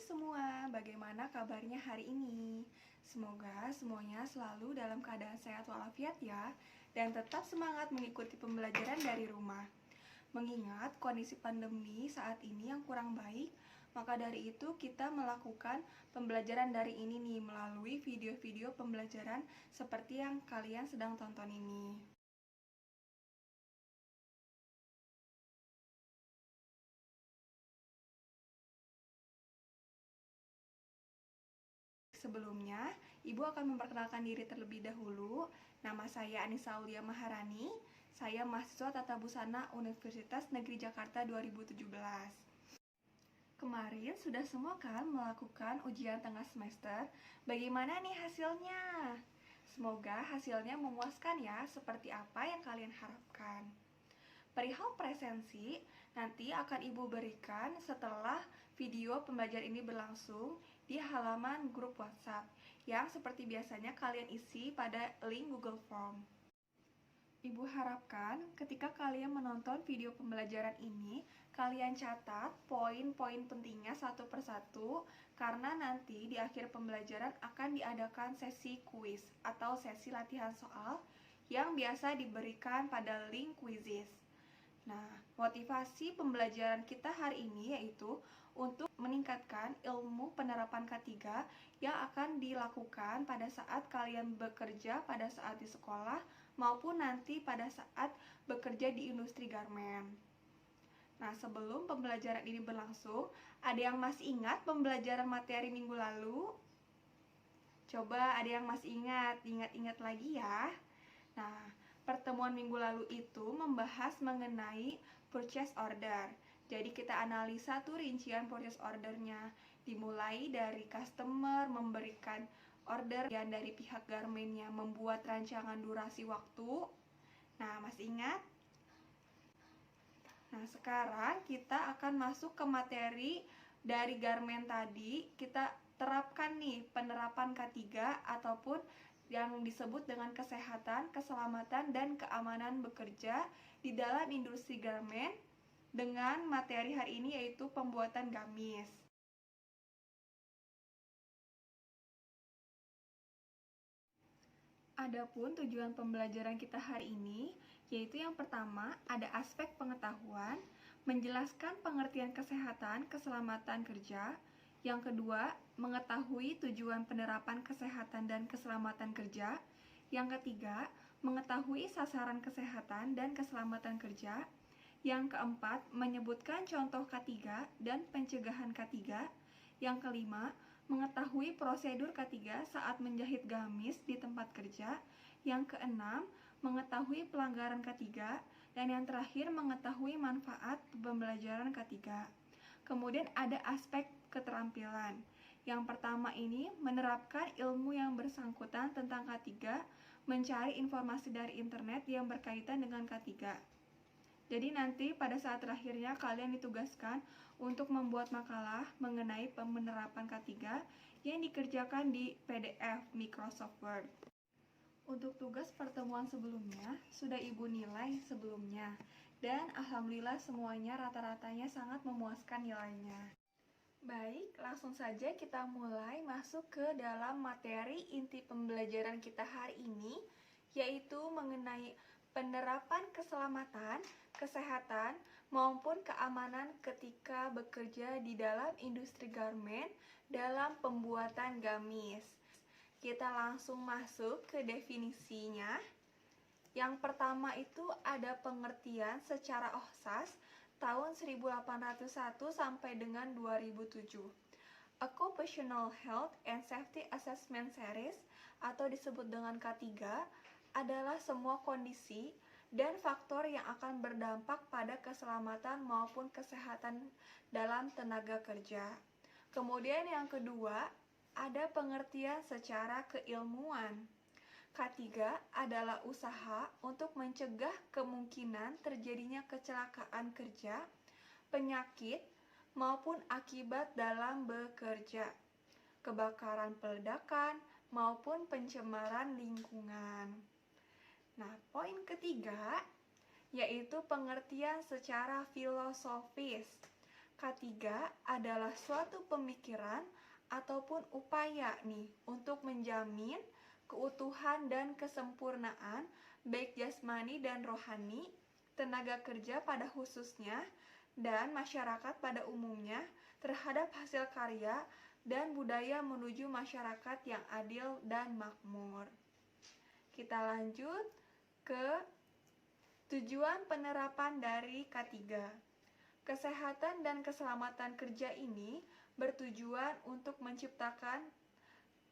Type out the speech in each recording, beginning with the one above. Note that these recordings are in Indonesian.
semua, bagaimana kabarnya hari ini? Semoga semuanya selalu dalam keadaan sehat walafiat ya, dan tetap semangat mengikuti pembelajaran dari rumah. Mengingat kondisi pandemi saat ini yang kurang baik, maka dari itu kita melakukan pembelajaran dari ini nih melalui video-video pembelajaran seperti yang kalian sedang tonton ini. Sebelumnya, Ibu akan memperkenalkan diri terlebih dahulu. Nama saya Anissa Aulia Maharani. Saya mahasiswa Tata Busana Universitas Negeri Jakarta 2017. Kemarin sudah semua kan melakukan ujian tengah semester. Bagaimana nih hasilnya? Semoga hasilnya memuaskan ya, seperti apa yang kalian harapkan. Perihal presensi, nanti akan Ibu berikan setelah video pembelajaran ini berlangsung di halaman grup WhatsApp yang seperti biasanya kalian isi pada link Google Form. Ibu harapkan ketika kalian menonton video pembelajaran ini, kalian catat poin-poin pentingnya satu persatu, karena nanti di akhir pembelajaran akan diadakan sesi kuis atau sesi latihan soal yang biasa diberikan pada link Quizizz. Nah, motivasi pembelajaran kita hari ini yaitu untuk meningkatkan ilmu penerapan K3 yang akan dilakukan pada saat kalian bekerja, pada saat di sekolah, maupun nanti pada saat bekerja di industri garmen. Nah, sebelum pembelajaran ini berlangsung, ada yang masih ingat pembelajaran materi minggu lalu? Coba ada yang masih ingat lagi ya. Nah, pertemuan minggu lalu itu membahas mengenai purchase order. Jadi kita analisa tuh rincian purchase ordernya, dimulai dari customer memberikan order dan dari pihak garmennya membuat rancangan durasi waktu. Nah, masih ingat? Nah, sekarang kita akan masuk ke materi dari garmen tadi. Kita terapkan nih penerapan K3 ataupun yang disebut dengan kesehatan, keselamatan, dan keamanan bekerja di dalam industri garmen dengan materi hari ini yaitu pembuatan gamis. Adapun tujuan pembelajaran kita hari ini, yaitu yang pertama ada aspek pengetahuan, menjelaskan pengertian kesehatan, keselamatan kerja. Yang kedua, mengetahui tujuan penerapan kesehatan dan keselamatan kerja. Yang ketiga, mengetahui sasaran kesehatan dan keselamatan kerja. Yang keempat, menyebutkan contoh K3 dan pencegahan K3. Yang kelima, mengetahui prosedur K3 saat menjahit gamis di tempat kerja. Yang keenam, mengetahui pelanggaran K3. Dan yang terakhir, mengetahui manfaat pembelajaran K3. Kemudian ada aspek keterampilan. Yang pertama ini menerapkan ilmu yang bersangkutan tentang K3, mencari informasi dari internet yang berkaitan dengan K3. Jadi nanti pada saat terakhirnya kalian ditugaskan untuk membuat makalah mengenai penerapan K3 yang dikerjakan di PDF Microsoft Word. Untuk tugas pertemuan sebelumnya sudah Ibu nilai sebelumnya, dan alhamdulillah semuanya rata-ratanya sangat memuaskan nilainya. Baik, langsung saja kita mulai masuk ke dalam materi inti pembelajaran kita hari ini, yaitu mengenai penerapan keselamatan, kesehatan, maupun keamanan ketika bekerja di dalam industri garmen dalam pembuatan gamis. Kita langsung masuk ke definisinya. Yang pertama itu ada pengertian secara ohsas tahun 1801 sampai dengan 2007. Occupational Health and Safety Assessment Series atau disebut dengan K3 adalah semua kondisi dan faktor yang akan berdampak pada keselamatan maupun kesehatan dalam tenaga kerja. Kemudian yang kedua, ada pengertian secara keilmuan. K3 adalah usaha untuk mencegah kemungkinan terjadinya kecelakaan kerja, penyakit, maupun akibat dalam bekerja, kebakaran peledakan, maupun pencemaran lingkungan. Nah, poin ketiga yaitu pengertian secara filosofis. K3 adalah suatu pemikiran ataupun upaya nih untuk menjamin keutuhan dan kesempurnaan baik jasmani dan rohani, tenaga kerja pada khususnya, dan masyarakat pada umumnya terhadap hasil karya dan budaya menuju masyarakat yang adil dan makmur. Kita lanjut ke tujuan penerapan dari K3. Kesehatan dan keselamatan kerja ini bertujuan untuk menciptakan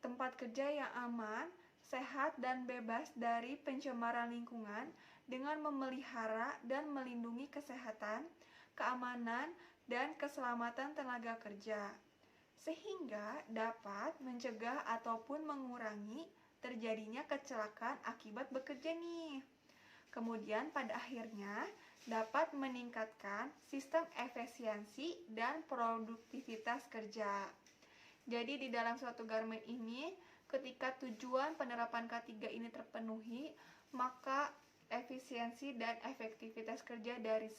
tempat kerja yang aman, sehat, dan bebas dari pencemaran lingkungan dengan memelihara dan melindungi kesehatan, keamanan, dan keselamatan tenaga kerja, sehingga dapat mencegah ataupun mengurangi terjadinya kecelakaan akibat bekerja nih. Kemudian pada akhirnya dapat meningkatkan sistem efisiensi dan produktivitas kerja. Jadi di dalam suatu garmen ini, ketika tujuan penerapan K3 ini terpenuhi, maka efisiensi dan efektivitas kerja dari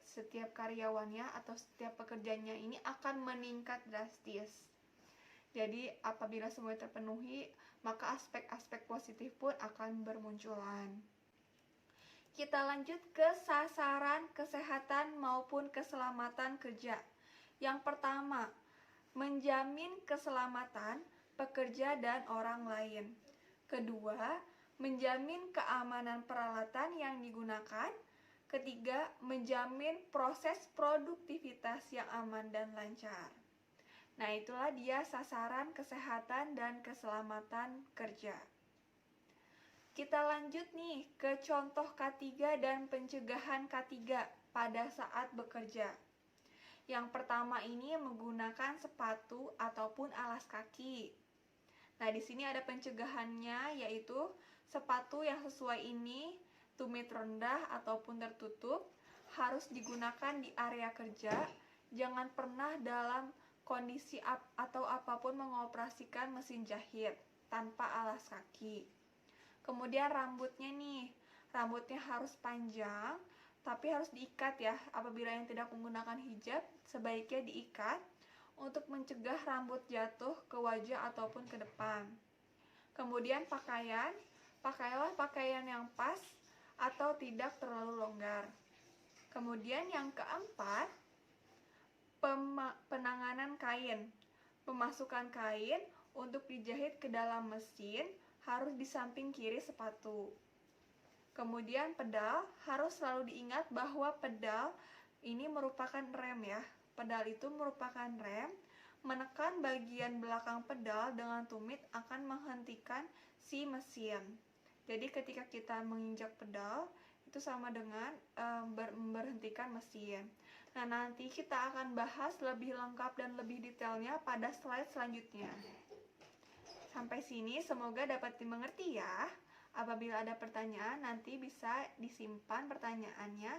setiap karyawannya atau setiap pekerjanya ini akan meningkat drastis. Jadi apabila semuanya terpenuhi, maka aspek-aspek positif pun akan bermunculan. Kita lanjut ke sasaran kesehatan maupun keselamatan kerja. Yang pertama, menjamin keselamatan pekerja dan orang lain. Kedua, menjamin keamanan peralatan yang digunakan. Ketiga, menjamin proses produktivitas yang aman dan lancar. Nah, itulah dia sasaran kesehatan dan keselamatan kerja. Kita lanjut nih ke contoh K3 dan pencegahan K3 pada saat bekerja. Yang pertama ini menggunakan sepatu ataupun alas kaki. Nah, di sini ada pencegahannya, yaitu sepatu yang sesuai ini tumit rendah ataupun tertutup harus digunakan di area kerja. Jangan pernah dalam kondisi atau apapun mengoperasikan mesin jahit tanpa alas kaki. Kemudian rambutnya nih, rambutnya harus panjang, tapi harus diikat ya. Apabila yang tidak menggunakan hijab, sebaiknya diikat untuk mencegah rambut jatuh ke wajah ataupun ke depan. Kemudian pakailah pakaian yang pas atau tidak terlalu longgar. Kemudian yang keempat, penanganan kain. Pemasukan kain untuk dijahit ke dalam mesin harus di samping kiri sepatu. Kemudian pedal, harus selalu diingat bahwa pedal ini merupakan rem ya. Pedal itu merupakan rem. Menekan bagian belakang pedal dengan tumit akan menghentikan si mesin. Jadi ketika kita menginjak pedal, itu sama dengan memberhentikan mesin. Nah, nanti kita akan bahas lebih lengkap dan lebih detailnya pada slide selanjutnya. Sampai sini semoga dapat dimengerti ya. Apabila ada pertanyaan, nanti bisa disimpan pertanyaannya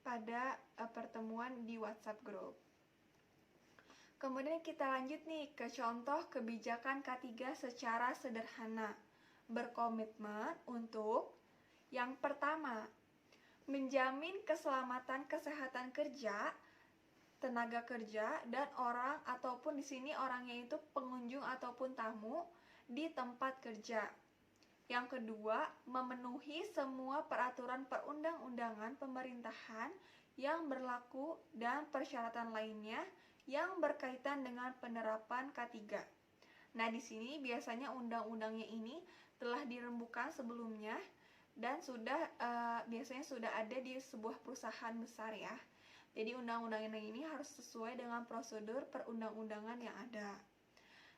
pada pertemuan di WhatsApp group. Kemudian kita lanjut nih ke contoh kebijakan K3 secara sederhana. Berkomitmen untuk yang pertama, menjamin keselamatan kesehatan kerja, tenaga kerja, dan orang ataupun di sini orangnya itu pengunjung ataupun tamu di tempat kerja. Yang kedua, memenuhi semua peraturan perundang-undangan pemerintahan yang berlaku dan persyaratan lainnya yang berkaitan dengan penerapan K3. Nah, di sini biasanya undang-undangnya ini telah dirembukan sebelumnya dan biasanya sudah ada di sebuah perusahaan besar ya. Jadi undang-undang ini harus sesuai dengan prosedur perundang-undangan yang ada.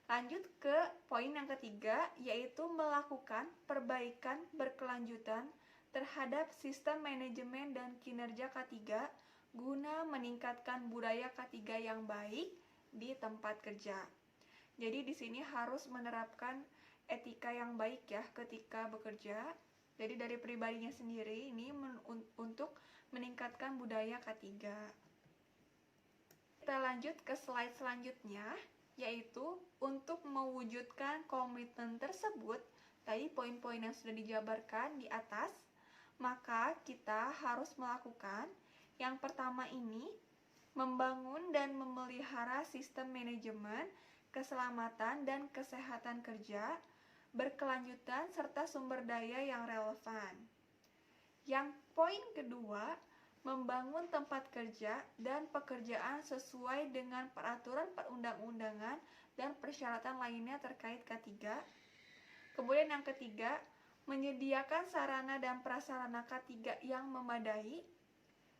Lanjut ke poin yang ketiga, yaitu melakukan perbaikan berkelanjutan terhadap sistem manajemen dan kinerja K3 guna meningkatkan budaya K3 yang baik di tempat kerja. Jadi di sini harus menerapkan etika yang baik ya ketika bekerja. Jadi dari pribadinya sendiri ini untuk meningkatkan budaya K3. Kita lanjut ke slide selanjutnya, yaitu untuk mewujudkan komitmen tersebut, tadi poin-poin yang sudah dijabarkan di atas, maka kita harus melakukan yang pertama ini membangun dan memelihara sistem manajemen, keselamatan dan kesehatan kerja, berkelanjutan serta sumber daya yang relevan. Yang poin kedua, membangun tempat kerja dan pekerjaan sesuai dengan peraturan perundang-undangan dan persyaratan lainnya terkait K3. Kemudian yang ketiga, menyediakan sarana dan prasarana K3 yang memadai.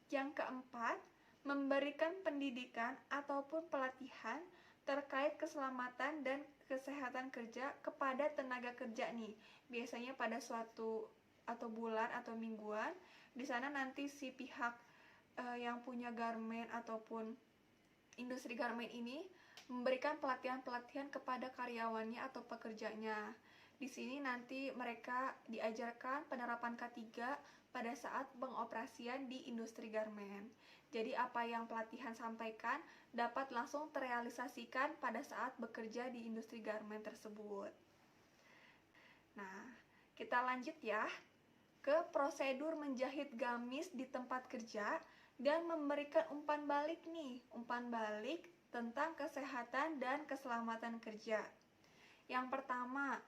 Yang keempat, memberikan pendidikan ataupun pelatihan terkait keselamatan dan kesehatan kerja kepada tenaga kerja nih. Biasanya pada suatu atau bulan atau mingguan, di sana nanti si pihak yang punya garmen ataupun industri garmen ini memberikan pelatihan-pelatihan kepada karyawannya atau pekerjanya. Di sini nanti mereka diajarkan penerapan K3 pada saat pengoperasian di industri garmen. Jadi apa yang pelatihan sampaikan dapat langsung terrealisasikan pada saat bekerja di industri garmen tersebut. Nah, kita lanjut ya ke prosedur menjahit gamis di tempat kerja dan memberikan umpan balik nih, umpan balik tentang kesehatan dan keselamatan kerja. Yang pertama,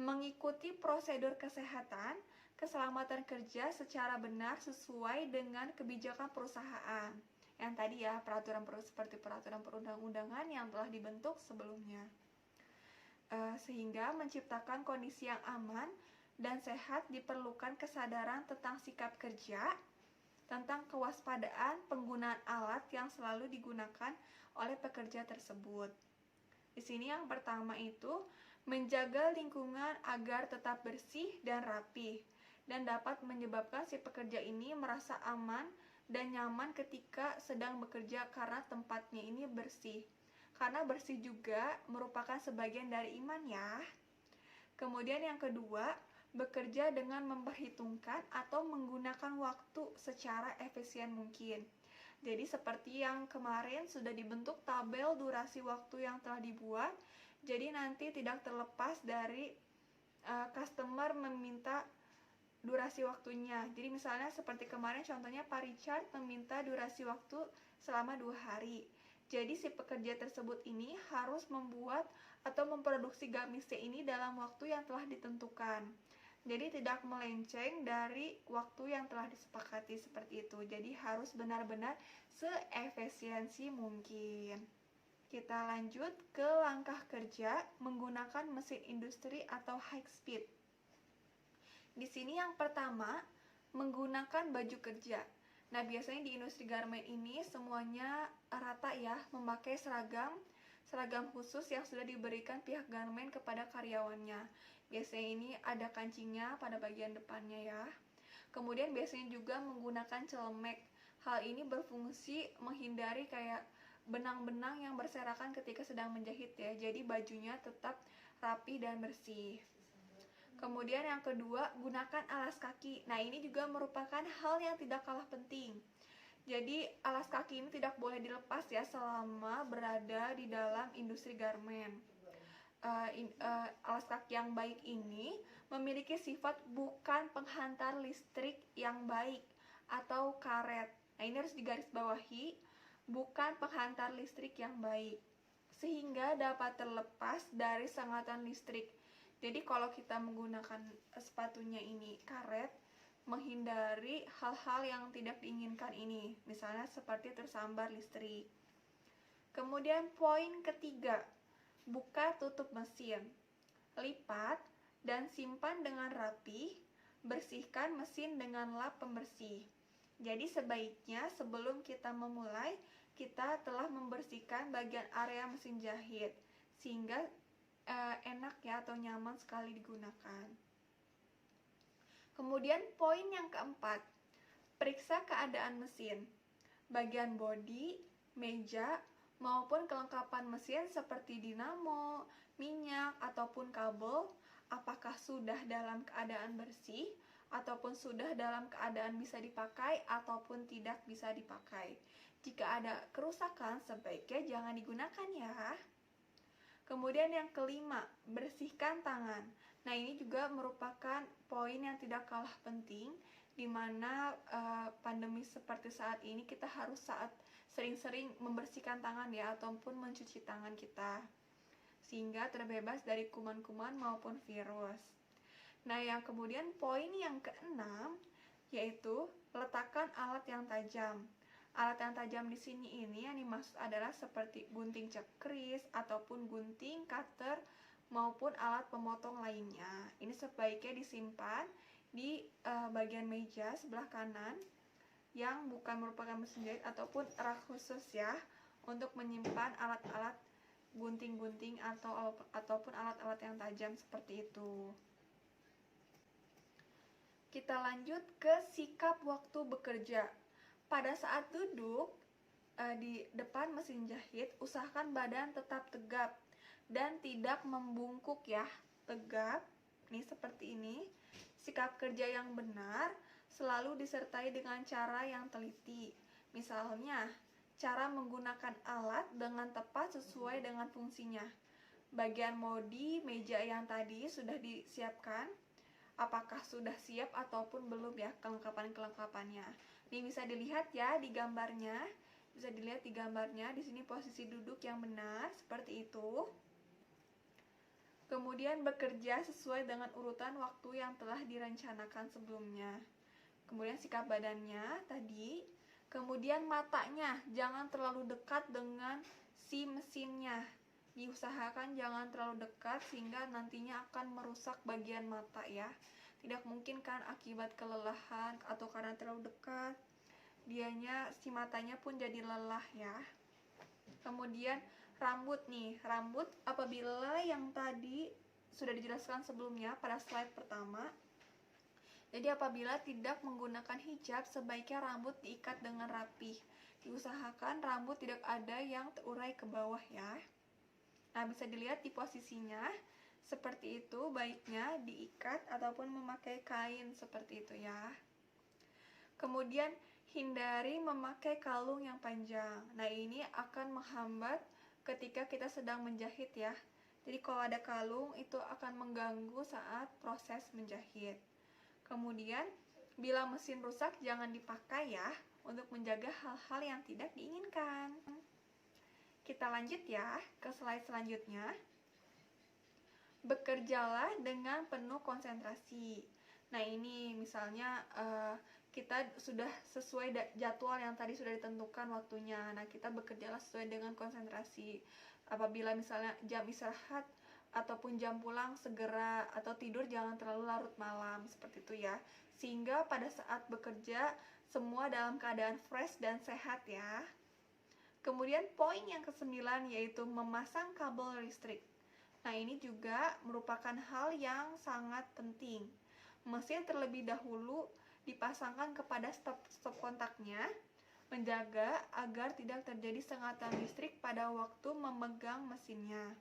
mengikuti prosedur kesehatan, keselamatan kerja secara benar sesuai dengan kebijakan perusahaan. Yang tadi ya, seperti peraturan perundang-undangan yang telah dibentuk sebelumnya. Sehingga menciptakan kondisi yang aman dan sehat diperlukan kesadaran tentang sikap kerja, tentang kewaspadaan penggunaan alat yang selalu digunakan oleh pekerja tersebut. Di sini yang pertama itu menjaga lingkungan agar tetap bersih dan rapi dan dapat menyebabkan si pekerja ini merasa aman dan nyaman ketika sedang bekerja karena tempatnya ini bersih. Karena bersih juga merupakan sebagian dari iman ya. Kemudian yang kedua, bekerja dengan memperhitungkan atau menggunakan waktu secara efisien mungkin. Jadi seperti yang kemarin sudah dibentuk tabel durasi waktu yang telah dibuat. Jadi nanti tidak terlepas dari customer meminta durasi waktunya. Jadi misalnya seperti kemarin contohnya Pak Richard meminta durasi waktu selama 2 hari. Jadi si pekerja tersebut ini harus membuat atau memproduksi gamisnya ini dalam waktu yang telah ditentukan. Jadi tidak melenceng dari waktu yang telah disepakati seperti itu. Jadi harus benar-benar seefisiensi mungkin. Kita lanjut ke langkah kerja menggunakan mesin industri atau high speed. Di sini yang pertama, menggunakan baju kerja. Nah, biasanya di industri garmen ini semuanya rata ya, memakai seragam khusus yang sudah diberikan pihak garmen kepada karyawannya. Biasanya ini ada kancingnya pada bagian depannya ya. Kemudian biasanya juga menggunakan celemek. Hal ini berfungsi menghindari kayak benang-benang yang berserakan ketika sedang menjahit ya. Jadi bajunya tetap rapi dan bersih. Kemudian yang kedua, gunakan alas kaki. Nah, ini juga merupakan hal yang tidak kalah penting. Jadi alas kaki ini tidak boleh dilepas ya selama berada di dalam industri garmen. Alas kaki yang baik ini memiliki sifat bukan penghantar listrik yang baik atau karet. Nah, ini harus digarisbawahi, bukan penghantar listrik yang baik, sehingga dapat terlepas dari sengatan listrik. Jadi kalau kita menggunakan sepatunya ini karet, menghindari hal-hal yang tidak diinginkan ini, misalnya seperti tersambar listrik. Kemudian poin ketiga, buka tutup mesin, lipat dan simpan dengan rapi, bersihkan mesin dengan lap pembersih. Jadi sebaiknya sebelum kita memulai, kita telah membersihkan bagian area mesin jahit, sehingga enak ya atau nyaman sekali digunakan. Kemudian poin yang keempat, periksa keadaan mesin, bagian bodi, meja, maupun kelengkapan mesin seperti dinamo, minyak, ataupun kabel, apakah sudah dalam keadaan bersih, ataupun sudah dalam keadaan bisa dipakai, ataupun tidak bisa dipakai. Jika ada kerusakan, sebaiknya jangan digunakan ya. Kemudian yang kelima, bersihkan tangan. Nah, ini juga merupakan poin yang tidak kalah penting, di mana pandemi seperti saat ini kita harus sering-sering membersihkan tangan ya, ataupun mencuci tangan kita, sehingga terbebas dari kuman-kuman maupun virus. Nah, yang kemudian poin yang keenam yaitu letakkan alat yang tajam. Alat yang tajam di sini ini yang dimaksud adalah seperti gunting cekris ataupun gunting, cutter maupun alat pemotong lainnya. Ini sebaiknya disimpan di bagian meja sebelah kanan yang bukan merupakan mesin jahit ataupun rak khusus ya, untuk menyimpan alat-alat gunting-gunting ataupun alat-alat yang tajam seperti itu. Kita lanjut ke sikap waktu bekerja. Pada saat duduk di depan mesin jahit, usahakan badan tetap tegap dan tidak membungkuk ya, tegap. Nih seperti ini. Sikap kerja yang benar selalu disertai dengan cara yang teliti. Misalnya, cara menggunakan alat dengan tepat sesuai dengan fungsinya. Bagian modi meja yang tadi sudah disiapkan. Apakah sudah siap ataupun belum ya kelengkapan-kelengkapannya. Ini bisa dilihat ya di gambarnya. Bisa dilihat di gambarnya, di sini posisi duduk yang benar seperti itu. Kemudian bekerja sesuai dengan urutan waktu yang telah direncanakan sebelumnya. Kemudian sikap badannya tadi. Kemudian matanya jangan terlalu dekat dengan si mesinnya. Diusahakan jangan terlalu dekat sehingga nantinya akan merusak bagian mata ya. Tidak mungkin kan akibat kelelahan atau karena terlalu dekat, si matanya pun jadi lelah ya. Kemudian rambut nih, rambut apabila yang tadi sudah dijelaskan sebelumnya pada slide pertama. Jadi apabila tidak menggunakan hijab, sebaiknya rambut diikat dengan rapih. Diusahakan rambut tidak ada yang terurai ke bawah ya. Nah, bisa dilihat di posisinya seperti itu, baiknya diikat ataupun memakai kain seperti itu ya. Kemudian hindari memakai kalung yang panjang. Nah, ini akan menghambat ketika kita sedang menjahit ya. Jadi kalau ada kalung itu akan mengganggu saat proses menjahit. Kemudian bila mesin rusak jangan dipakai ya, untuk menjaga hal-hal yang tidak diinginkan. Kita lanjut ya ke slide selanjutnya. Bekerjalah dengan penuh konsentrasi. Nah, ini misalnya kita sudah sesuai jadwal yang tadi sudah ditentukan waktunya. Nah, kita bekerjalah sesuai dengan konsentrasi. Apabila misalnya jam istirahat ataupun jam pulang segera, atau tidur jangan terlalu larut malam seperti itu ya. Sehingga pada saat bekerja semua dalam keadaan fresh dan sehat ya. Kemudian poin yang ke-9 yaitu memasang kabel listrik. Nah, ini juga merupakan hal yang sangat penting. Mesin terlebih dahulu dipasangkan kepada stop kontaknya, menjaga agar tidak terjadi sengatan listrik pada waktu memegang mesinnya.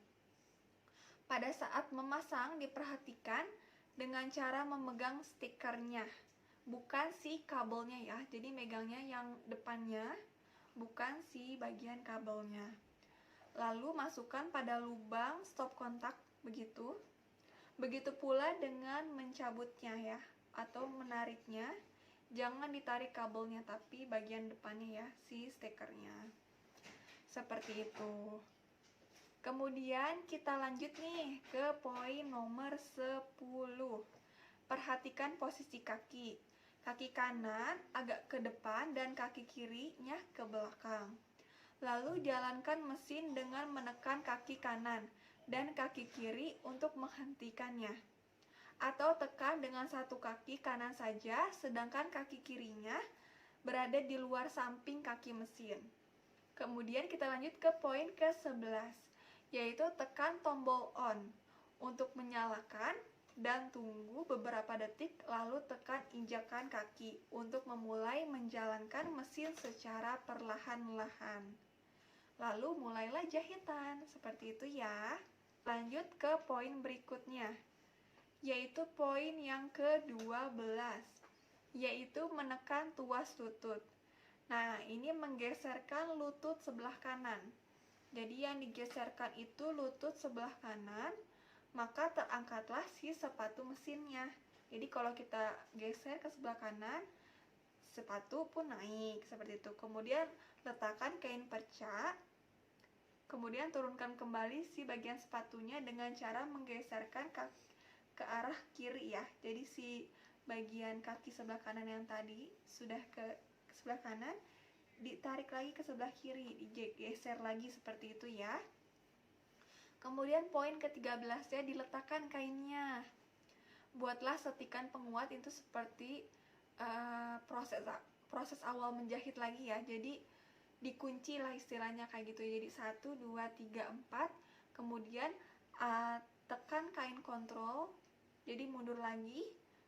Pada saat memasang diperhatikan dengan cara memegang stikernya, bukan si kabelnya ya. Jadi megangnya yang depannya, bukan si bagian kabelnya. Lalu masukkan pada lubang stop kontak begitu. Begitu pula dengan mencabutnya ya, atau menariknya. Jangan ditarik kabelnya tapi bagian depannya ya, si stekernya. Seperti itu. Kemudian kita lanjut nih ke poin nomor 10. Perhatikan posisi kaki. Kaki kanan agak ke depan dan kaki kirinya ke belakang. Lalu jalankan mesin dengan menekan kaki kanan dan kaki kiri untuk menghentikannya. Atau tekan dengan satu kaki kanan saja, sedangkan kaki kirinya berada di luar samping kaki mesin. Kemudian kita lanjut ke poin ke-11, yaitu tekan tombol on untuk menyalakan dan tunggu beberapa detik, lalu tekan injakan kaki untuk memulai menjalankan mesin secara perlahan-lahan. Lalu mulailah jahitan, seperti itu ya. Lanjut ke poin berikutnya, yaitu poin yang ke-12, yaitu menekan tuas lutut. Nah, ini menggeserkan lutut sebelah kanan. Jadi yang digeserkan itu lutut sebelah kanan, maka terangkatlah si sepatu mesinnya. Jadi kalau kita geser ke sebelah kanan, sepatu pun naik seperti itu. Kemudian letakkan kain perca, kemudian turunkan kembali si bagian sepatunya dengan cara menggeserkan ke arah kiri ya. Jadi si bagian kaki sebelah kanan yang tadi sudah ke sebelah kanan, ditarik lagi ke sebelah kiri, digeser lagi seperti itu ya. Kemudian poin ke-13 ya, diletakkan kainnya. Buatlah setikan penguat itu seperti proses awal menjahit lagi ya. Jadi dikunci lah istilahnya kayak gitu. Jadi 1, 2, 3, 4. Kemudian tekan kain kontrol. Jadi mundur lagi.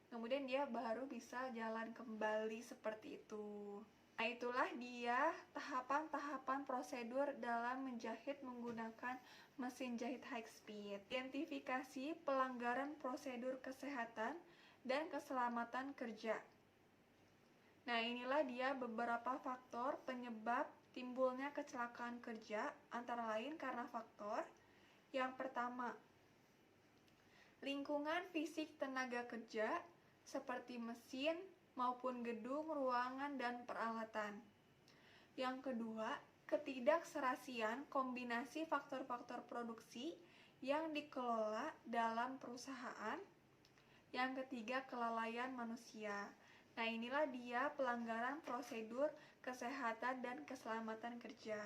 Kemudian dia baru bisa jalan kembali seperti itu. Nah, itulah dia tahapan-tahapan prosedur dalam menjahit menggunakan mesin jahit high speed. Identifikasi pelanggaran prosedur kesehatan dan keselamatan kerja. Nah, inilah dia beberapa faktor penyebab timbulnya kecelakaan kerja, antara lain karena faktor yang pertama, lingkungan fisik tenaga kerja seperti mesin maupun gedung, ruangan, dan peralatan. Yang kedua, ketidakserasian kombinasi faktor-faktor produksi yang dikelola dalam perusahaan. Yang ketiga, kelalaian manusia. Nah, inilah dia pelanggaran prosedur kesehatan dan keselamatan kerja.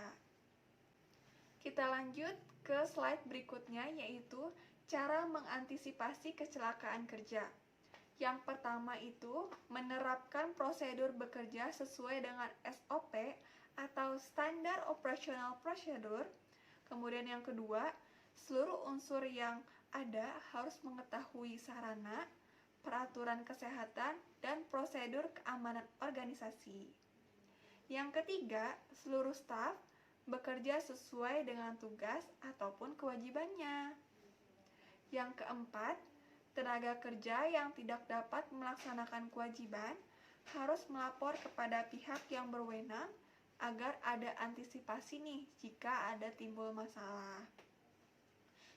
Kita lanjut ke slide berikutnya, yaitu cara mengantisipasi kecelakaan kerja. Yang pertama itu menerapkan prosedur bekerja sesuai dengan SOP atau Standard Operational Procedure. Kemudian yang kedua, seluruh unsur yang ada harus mengetahui sarana, peraturan kesehatan, dan prosedur keamanan organisasi. Yang ketiga, seluruh staf bekerja sesuai dengan tugas ataupun kewajibannya. Yang keempat, tenaga kerja yang tidak dapat melaksanakan kewajiban harus melapor kepada pihak yang berwenang agar ada antisipasi nih jika ada timbul masalah.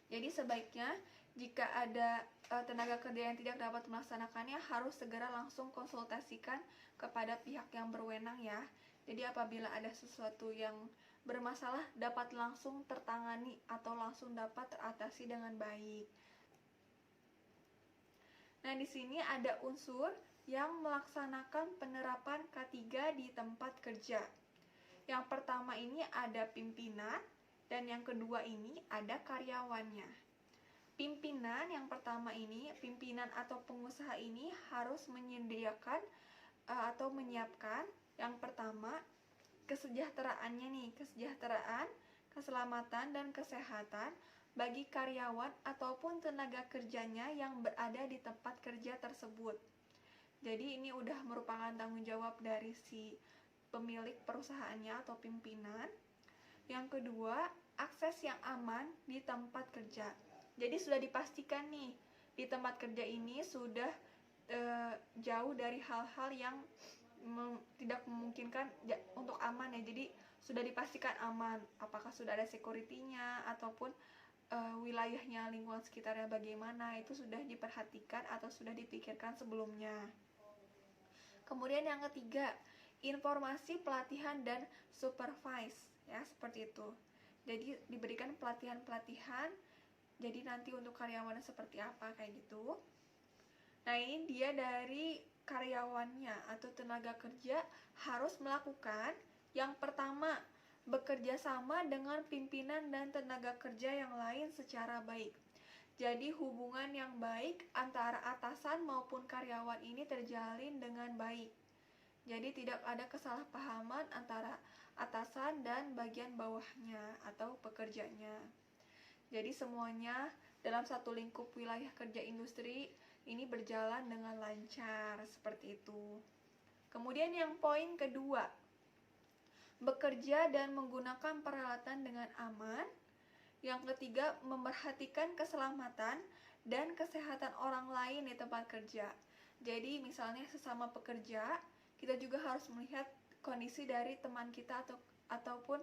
Jadi sebaiknya jika ada tenaga kerja yang tidak dapat melaksanakannya harus segera langsung konsultasikan kepada pihak yang berwenang ya. Jadi apabila ada sesuatu yang bermasalah dapat langsung tertangani atau langsung dapat teratasi dengan baik. Nah, di sini ada unsur yang melaksanakan penerapan K3 di tempat kerja. Yang pertama ini ada pimpinan, dan yang kedua ini ada karyawannya. Pimpinan yang pertama ini, pimpinan atau pengusaha ini harus menyediakan atau menyiapkan yang pertama kesejahteraannya nih, kesejahteraan, keselamatan, dan kesehatan bagi karyawan ataupun tenaga kerjanya yang berada di tempat kerja tersebut. Jadi ini udah merupakan tanggung jawab dari si pemilik perusahaannya atau pimpinan. Yang kedua, akses yang aman di tempat kerja. Jadi sudah dipastikan nih di tempat kerja ini sudah jauh dari hal-hal yang tidak memungkinkan untuk aman ya. Jadi sudah dipastikan aman, apakah sudah ada security-nya ataupun wilayahnya, lingkungan sekitarnya bagaimana, itu sudah diperhatikan atau sudah dipikirkan sebelumnya. Kemudian yang ketiga, informasi pelatihan dan supervise ya, seperti itu. Jadi diberikan pelatihan-pelatihan, jadi nanti untuk karyawannya seperti apa kayak gitu. Nah, ini dia dari karyawannya atau tenaga kerja harus melakukan yang pertama, bekerja sama dengan pimpinan dan tenaga kerja yang lain secara baik. Jadi hubungan yang baik antara atasan maupun karyawan ini terjalin dengan baik. Jadi tidak ada kesalahpahaman antara atasan dan bagian bawahnya atau pekerjanya. Jadi semuanya dalam satu lingkup wilayah kerja industri ini berjalan dengan lancar seperti itu. Kemudian yang poin kedua, bekerja dan menggunakan peralatan dengan aman. Yang ketiga, memperhatikan keselamatan dan kesehatan orang lain di tempat kerja. Jadi misalnya sesama pekerja, kita juga harus melihat kondisi dari teman kita ataupun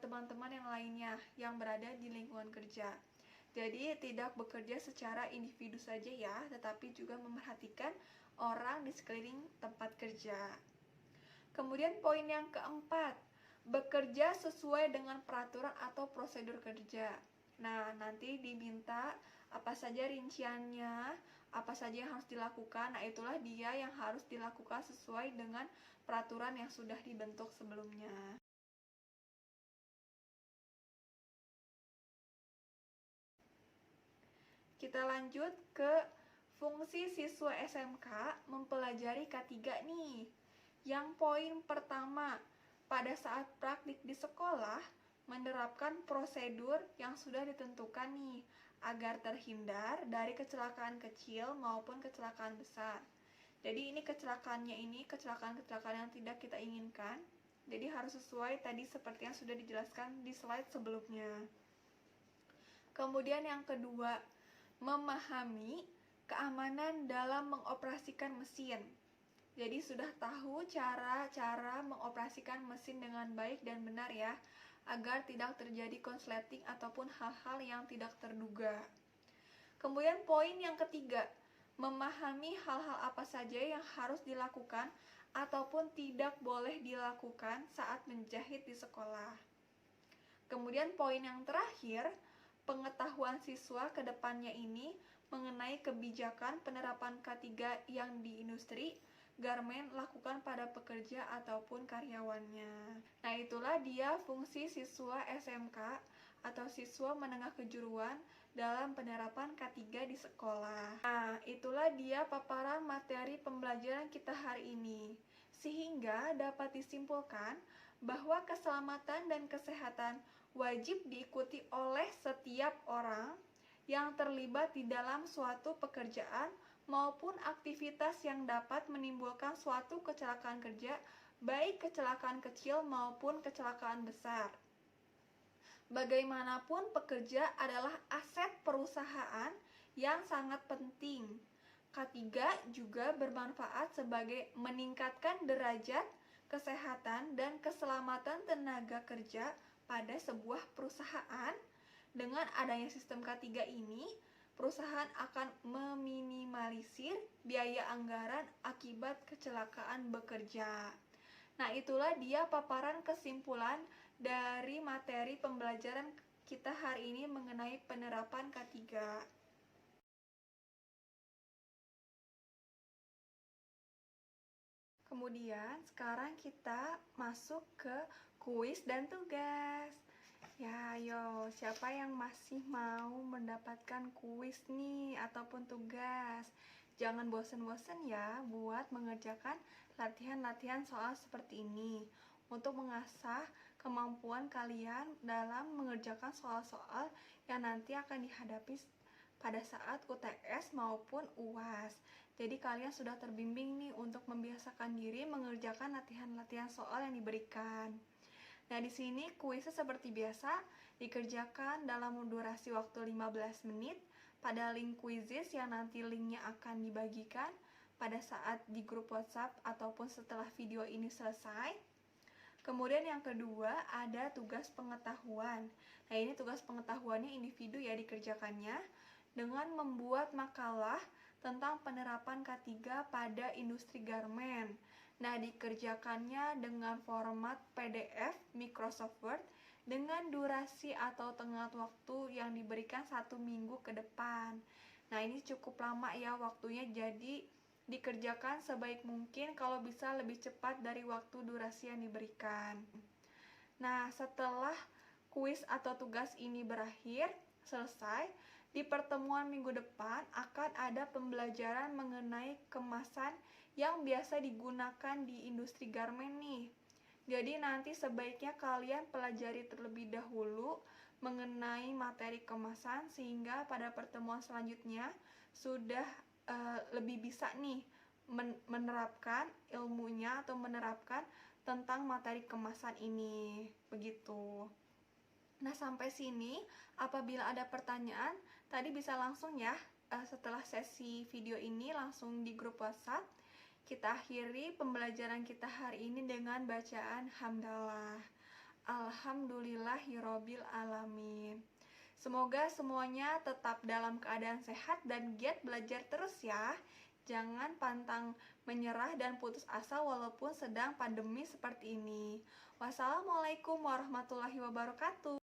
teman-teman yang lainnya yang berada di lingkungan kerja. Jadi tidak bekerja secara individu saja ya, tetapi juga memperhatikan orang di sekeliling tempat kerja. Kemudian poin yang keempat, bekerja sesuai dengan peraturan atau prosedur kerja. Nah, nanti diminta apa saja rinciannya, apa saja yang harus dilakukan. Nah, itulah dia yang harus dilakukan sesuai dengan peraturan yang sudah dibentuk sebelumnya. Kita lanjut ke fungsi siswa SMK mempelajari K3 nih. Yang poin pertama, pada saat praktik di sekolah, menerapkan prosedur yang sudah ditentukan nih, agar terhindar dari kecelakaan kecil maupun kecelakaan besar. Jadi ini kecelakaannya ini kecelakaan-kecelakaan yang tidak kita inginkan. Jadi harus sesuai tadi seperti yang sudah dijelaskan di slide sebelumnya. Kemudian yang kedua, memahami keamanan dalam mengoperasikan mesin. Jadi sudah tahu cara-cara mengoperasikan mesin dengan baik dan benar ya, agar tidak terjadi konsleting ataupun hal-hal yang tidak terduga. Kemudian poin yang ketiga, memahami hal-hal apa saja yang harus dilakukan ataupun tidak boleh dilakukan saat menjahit di sekolah. Kemudian poin yang terakhir, pengetahuan siswa ke depannya ini mengenai kebijakan penerapan K3 yang di industri garmen lakukan pada pekerja ataupun karyawannya. Nah, itulah dia fungsi siswa SMK atau siswa menengah kejuruan dalam penerapan K3 di sekolah. Nah, itulah dia paparan materi pembelajaran kita hari ini. Sehingga dapat disimpulkan bahwa keselamatan dan kesehatan wajib diikuti oleh setiap orang yang terlibat di dalam suatu pekerjaan maupun aktivitas yang dapat menimbulkan suatu kecelakaan kerja, baik kecelakaan kecil maupun kecelakaan besar. Bagaimanapun pekerja adalah aset perusahaan yang sangat penting. K3 juga bermanfaat sebagai meningkatkan derajat kesehatan dan keselamatan tenaga kerja pada sebuah perusahaan. Dengan adanya sistem K3 ini, perusahaan akan meminimalisir biaya anggaran akibat kecelakaan bekerja. Nah, itulah dia paparan kesimpulan dari materi pembelajaran kita hari ini mengenai penerapan K3. Kemudian, sekarang kita masuk ke kuis dan tugas. Ya, ayo, siapa yang masih mau mendapatkan kuis nih ataupun tugas? Jangan bosen-bosen ya buat mengerjakan latihan-latihan soal seperti ini untuk mengasah kemampuan kalian dalam mengerjakan soal-soal yang nanti akan dihadapi pada saat UTS maupun UAS. Jadi kalian sudah terbimbing nih untuk membiasakan diri mengerjakan latihan-latihan soal yang diberikan. Nah, di sini kuisnya seperti biasa dikerjakan dalam durasi waktu 15 menit pada link Quizizz yang nanti linknya akan dibagikan pada saat di grup WhatsApp ataupun setelah video ini selesai. Kemudian yang kedua ada tugas pengetahuan. Nah, ini tugas pengetahuannya individu ya dikerjakannya dengan membuat makalah tentang penerapan K3 pada industri garmen. Nah, dikerjakannya dengan format PDF Microsoft Word dengan durasi atau tenggat waktu yang diberikan 1 minggu ke depan. Nah, ini cukup lama ya waktunya, jadi dikerjakan sebaik mungkin kalau bisa lebih cepat dari waktu durasi yang diberikan. Nah, setelah kuis atau tugas ini selesai, di pertemuan minggu depan akan ada pembelajaran mengenai kemasan yang biasa digunakan di industri garmen nih. Jadi nanti sebaiknya kalian pelajari terlebih dahulu mengenai materi kemasan sehingga pada pertemuan selanjutnya sudah lebih bisa nih menerapkan ilmunya atau menerapkan tentang materi kemasan ini. Begitu. Nah, sampai sini apabila ada pertanyaan tadi bisa langsung ya setelah sesi video ini langsung di grup WhatsApp. Kita akhiri pembelajaran kita hari ini dengan bacaan hamdalah. Alhamdulillahirabbil alamin. Semoga semuanya tetap dalam keadaan sehat dan giat belajar terus ya. Jangan pantang menyerah dan putus asa walaupun sedang pandemi seperti ini. Wassalamualaikum warahmatullahi wabarakatuh.